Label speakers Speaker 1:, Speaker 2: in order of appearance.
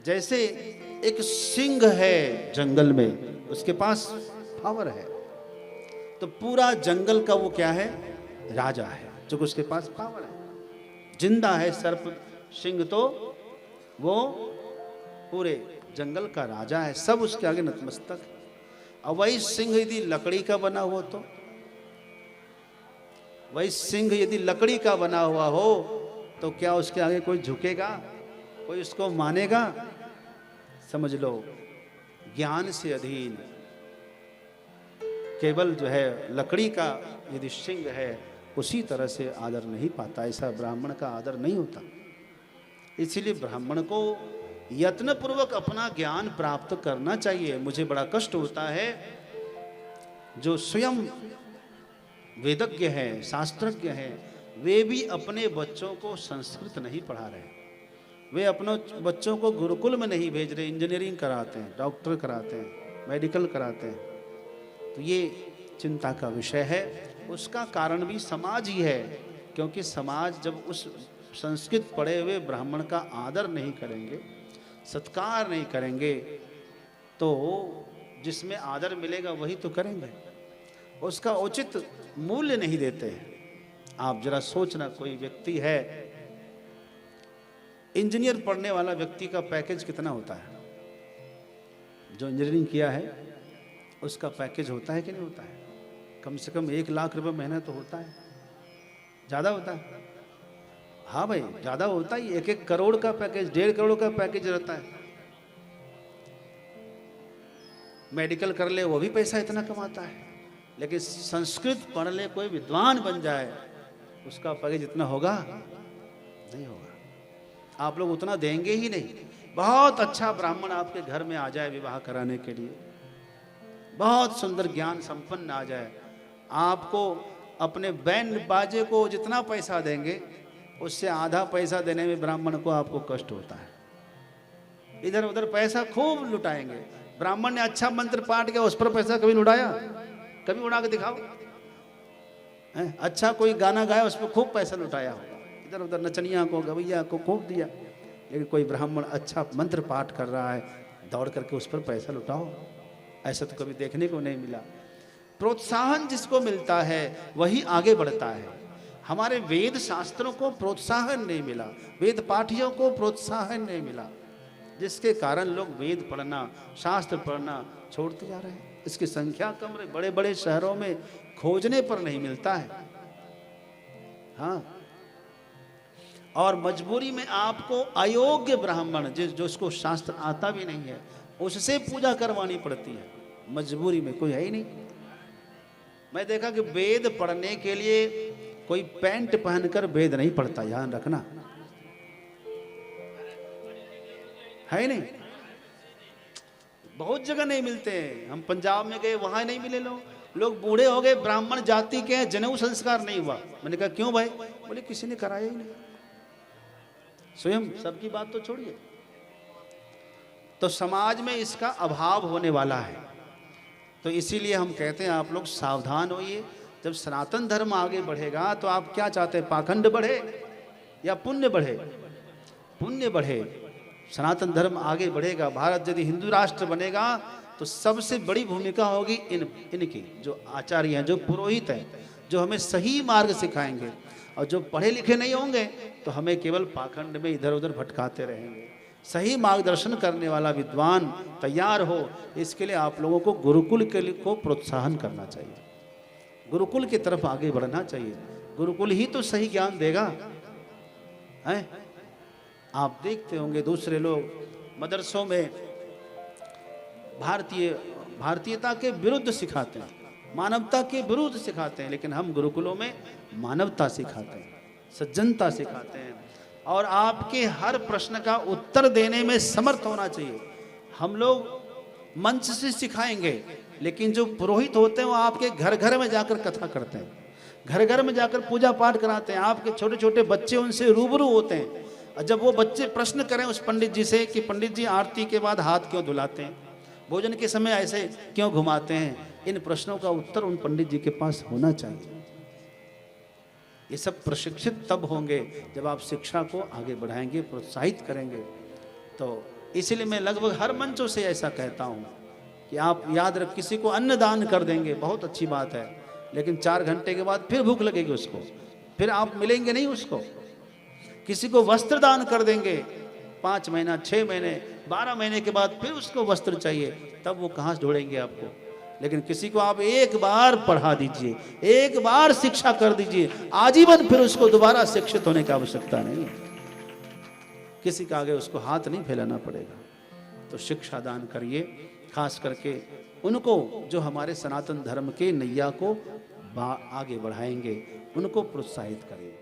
Speaker 1: जैसे एक सिंह है जंगल में, उसके पास पावर है, तो पूरा जंगल का वो क्या है, राजा है, जो उसके पास पावर है। जिंदा है सर्प सिंह, तो वो पूरे जंगल का राजा है, सब उसके आगे नतमस्तक है। और वही सिंह यदि लकड़ी का बना हो, तो वही सिंह यदि लकड़ी का बना हुआ हो, तो क्या उसके आगे कोई झुकेगा, कोई उसको मानेगा? समझ लो, ज्ञान से अधीन केवल जो है लकड़ी का यदि सिंह है, उसी तरह से आदर नहीं पाता, ऐसा ब्राह्मण का आदर नहीं होता। इसीलिए ब्राह्मण को यत्न पूर्वक अपना ज्ञान प्राप्त करना चाहिए। मुझे बड़ा कष्ट होता है जो स्वयं वेदज्ञ है, शास्त्रज्ञ है, वे भी अपने बच्चों को संस्कृत नहीं पढ़ा रहे, वे अपने बच्चों को गुरुकुल में नहीं भेज रहे, इंजीनियरिंग कराते हैं, डॉक्टर कराते हैं, मेडिकल कराते हैं। तो ये चिंता का विषय है। उसका कारण भी समाज ही है, क्योंकि समाज जब उस संस्कृत पढ़े हुए ब्राह्मण का आदर नहीं करेंगे, सत्कार नहीं करेंगे, तो जिसमें आदर मिलेगा वही तो करेंगे, उसका उचित मूल्य नहीं देते हैं। आप जरा सोचना, कोई व्यक्ति है, इंजीनियर पढ़ने वाला व्यक्ति का पैकेज कितना होता है? जो इंजीनियरिंग किया है उसका पैकेज होता है कि नहीं होता है? कम से कम 1 लाख रुपए महीना तो होता है, ज़्यादा होता है। हाँ भाई, ज़्यादा होता ही, 1-1 करोड़ का पैकेज, 1.5 करोड़ का पैकेज रहता है। मेडिकल कर ले वो भी पैसा इतना कमाता है, लेकिन संस्कृत पढ़ ले, कोई विद्वान बन जाए, उसका पैकेज इतना होगा नहीं होगा। आप लोग उतना देंगे ही नहीं। बहुत अच्छा ब्राह्मण आपके घर में आ जाए विवाह कराने के लिए, बहुत सुंदर ज्ञान संपन्न आ जाए, आपको अपने बैंड बाजे को जितना पैसा देंगे, उससे आधा पैसा देने में ब्राह्मण को आपको कष्ट होता है। इधर उधर पैसा खूब लुटाएंगे। ब्राह्मण ने अच्छा मंत्र पाठ किया, उस पर पैसा कभी लुटाया? कभी उड़ा के दिखाओ। अच्छा कोई गाना गाया, उस पर खूब पैसा लुटाया होगा, इधर उधर नचनिया को, गवैया को खूब दिया। लेकिन कोई ब्राह्मण अच्छा मंत्र पाठ कर रहा है, दौड़ करके उस पर पैसा लुटाओ, ऐसा तो कभी देखने को नहीं मिला। प्रोत्साहन जिसको मिलता है वही आगे बढ़ता है। हमारे वेद शास्त्रों को प्रोत्साहन नहीं मिला, वेद पाठियों को प्रोत्साहन नहीं मिला, जिसके कारण लोग वेद पढ़ना, शास्त्र पढ़ना छोड़ते जा रहे हैं। इसकी संख्या कम रही, बड़े बड़े शहरों में खोजने पर नहीं मिलता है। हाँ, और मजबूरी में आपको अयोग्य ब्राह्मण, जो उसको शास्त्र आता भी नहीं है, उससे पूजा करवानी पड़ती है। मजबूरी में, कोई है ही नहीं। मैं देखा कि वेद पढ़ने के लिए कोई पैंट पहनकर वेद नहीं पढ़ता, ध्यान रखना, है नहीं? बहुत जगह नहीं मिलते हैं। हम पंजाब में गए, वहां नहीं मिले लोग बूढ़े हो गए, ब्राह्मण जाति के हैं, जनेऊ संस्कार नहीं हुआ। मैंने कहा क्यों भाई? बोले किसी ने कराया ही नहीं। स्वयं सबकी बात तो छोड़िए। तो समाज में इसका अभाव होने वाला है। तो इसीलिए हम कहते हैं आप लोग सावधान होइए। जब सनातन धर्म आगे बढ़ेगा तो आप क्या चाहते हैं, पाखंड बढ़े या पुण्य बढ़े? पुण्य बढ़े। सनातन धर्म आगे बढ़ेगा। भारत यदि हिंदू राष्ट्र बनेगा तो सबसे बड़ी भूमिका होगी इनकी, जो आचार्य हैं, जो पुरोहित हैं, जो हमें सही मार्ग सिखाएंगे। और जो पढ़े लिखे नहीं होंगे तो हमें केवल पाखंड में इधर उधर भटकाते रहेंगे। सही मार्गदर्शन करने वाला विद्वान तैयार हो, इसके लिए आप लोगों को गुरुकुल के लिए को प्रोत्साहन करना चाहिए, गुरुकुल की तरफ आगे बढ़ना चाहिए। गुरुकुल ही तो सही ज्ञान देगा, है? आप देखते होंगे दूसरे लोग मदरसों में भारतीयता के विरुद्ध सिखाते हैं, मानवता के विरुद्ध सिखाते हैं, लेकिन हम गुरुकुलों में मानवता सिखाते हैं, सज्जनता सिखाते हैं। और आपके हर प्रश्न का उत्तर देने में समर्थ होना चाहिए। हम लोग मंच से सिखाएंगे, लेकिन जो पुरोहित होते हैं वो आपके घर घर में जाकर कथा करते हैं, घर घर में जाकर पूजा पाठ कराते हैं। आपके छोटे छोटे बच्चे उनसे रूबरू होते हैं। और जब वो बच्चे प्रश्न करें उस पंडित जी से कि पंडित जी आरती के बाद हाथ क्यों धुलाते हैं, भोजन के समय ऐसे क्यों घुमाते हैं, इन प्रश्नों का उत्तर उन पंडित जी के पास होना चाहिए। ये सब प्रशिक्षित तब होंगे जब आप शिक्षा को आगे बढ़ाएंगे, प्रोत्साहित करेंगे। तो इसलिए मैं लगभग हर मंचों से ऐसा कहता हूं कि आप याद रख, किसी को अन्न दान कर देंगे बहुत अच्छी बात है, लेकिन 4 घंटे के बाद फिर भूख लगेगी उसको, फिर आप मिलेंगे नहीं उसको। किसी को वस्त्र दान कर देंगे, 5 महीना 6 महीने 12 महीने के बाद फिर उसको वस्त्र चाहिए, तब वो कहाँ से ढूंढेंगे आपको। लेकिन किसी को आप एक बार पढ़ा दीजिए, एक बार शिक्षा कर दीजिए, आजीवन फिर उसको दोबारा शिक्षित होने की आवश्यकता नहीं है। किसी के आगे उसको हाथ नहीं फैलाना पड़ेगा। तो शिक्षा दान करिए, खास करके उनको जो हमारे सनातन धर्म के नैया को आगे बढ़ाएंगे, उनको प्रोत्साहित करिए।